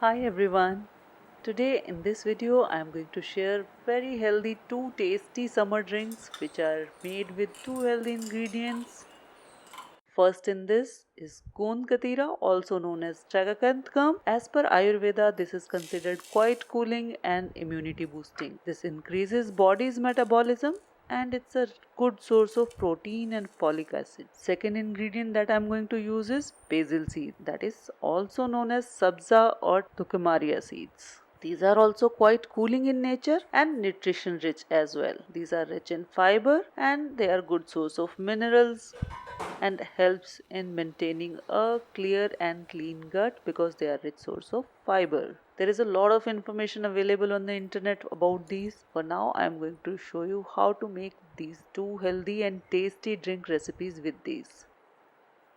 Hi everyone. Today in this video I am going to share very healthy two tasty summer drinks which are made with two healthy ingredients. First in this is Gond Katira, also known as Chagakanthkam. As per Ayurveda, this is considered quite cooling and immunity boosting. This increases body's metabolism and it's a good source of protein and folic acid. Second ingredient that I'm going to use is basil seed, that is also known as sabza or tucumaria seeds. These are also quite cooling in nature and nutrition rich as well. These are rich in fiber and they are good source of minerals and helps in maintaining a clear and clean gut because they are rich source of fiber. There is a lot of information available on the internet about these. For now I am going to show you how to make these two healthy and tasty drink recipes with these.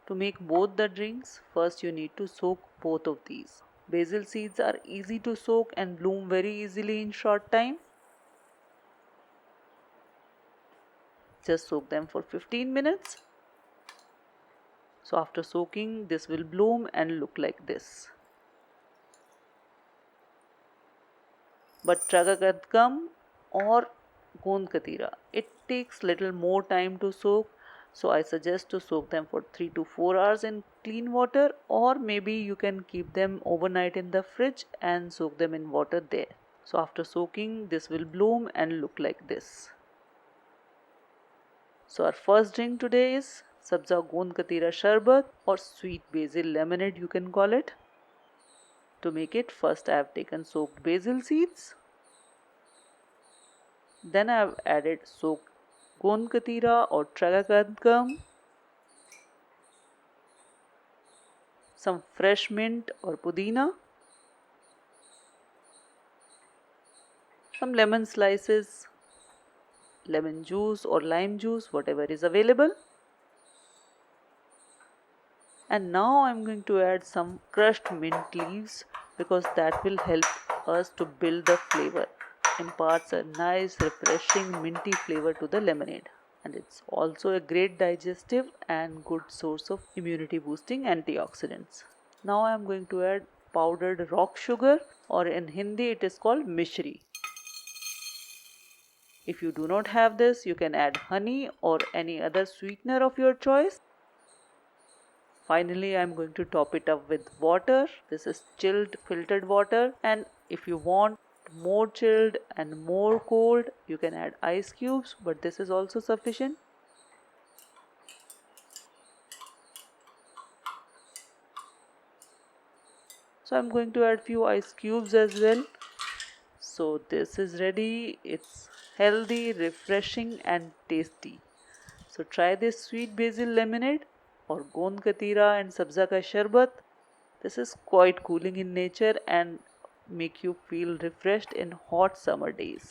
To make both the drinks, first you need to soak both of these. Basil seeds are easy to soak and bloom very easily in short time. Just soak them for 15 minutes. So after soaking, this will bloom and look like this. But Chagakanthkam or Gond Katira, it takes little more time to soak. So I suggest to soak them for 3 to 4 hours in clean water, or maybe you can keep them overnight in the fridge and soak them in water there. So after soaking, this will bloom and look like this. So our first drink today is Sabza Gond Katira Sharbat or sweet basil lemonade, you can call it. To make it, first I have taken soaked basil seeds. Then I have added soaked Gond Katira or Chagakanthkam, some fresh mint or pudina, some lemon slices, lemon juice or lime juice, whatever is available. And now I am going to add some crushed mint leaves because that will help us to build the flavor, imparts a nice refreshing minty flavor to the lemonade. And it's also a great digestive and good source of immunity boosting antioxidants. Now I am going to add powdered rock sugar, or in Hindi it is called mishri. If you do not have this, you can add honey or any other sweetener of your choice. Finally, I am going to top it up with water. This is chilled filtered water, and if you want more chilled and more cold, you can add ice cubes, but this is also sufficient. So I'm going to add few ice cubes as well. So this is ready. It's healthy, refreshing and tasty. So try this sweet basil lemonade or Gond Katira and Sabza ka Sharbat. This is quite cooling in nature and make you feel refreshed in hot summer days.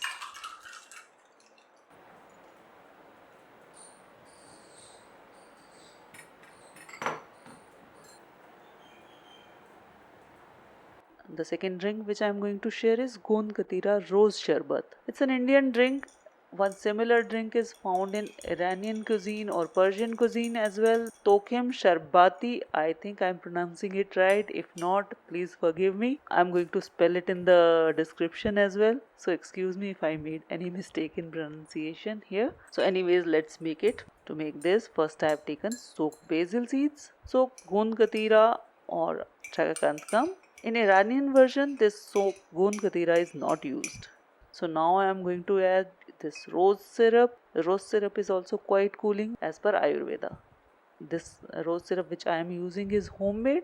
The second drink which I am going to share is Gond Katira Rose Sharbat. It's an Indian drink. One similar drink is found in Iranian cuisine or Persian cuisine as well. Tokhim Sharbati, I think I'm pronouncing it right. If not, please forgive me. I'm going to spell it in the description as well. So excuse me if I made any mistake in pronunciation here. So anyways, let's make it. To make this, first I have taken soaked basil seeds, soaked Gond Katira or Chagakanthkam. In Iranian version, this soaked Gond Katira is not used. So now I am going to add this rose syrup. The rose syrup is also quite cooling as per Ayurveda. This rose syrup which I am using is homemade.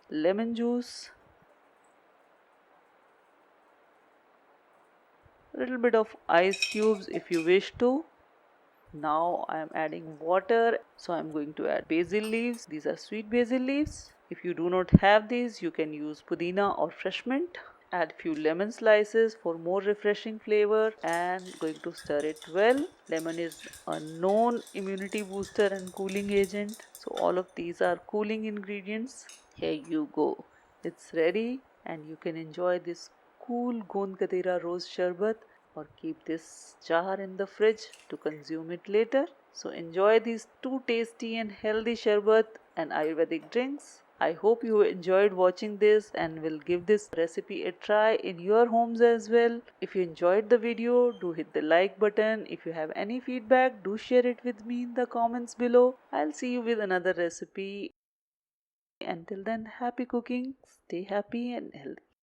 Lemon juice, a little bit of ice cubes if you wish to. Now I am adding water, so I am going to add basil leaves. These are sweet basil leaves. If you do not have these, you can use pudina or fresh mint. Add few lemon slices for more refreshing flavor and going to stir it well. Lemon is a known immunity booster and cooling agent, so all of these are cooling ingredients. Here you go. It's ready and you can enjoy this cool Gond Katira rose sharbat or keep this jar in the fridge to consume it later. So enjoy these two tasty and healthy sharbat and Ayurvedic drinks. I hope you enjoyed watching this and will give this recipe a try in your homes as well. If you enjoyed the video, do hit the like button. If you have any feedback, do share it with me in the comments below. I'll see you with another recipe. Until then, happy cooking, stay happy and healthy.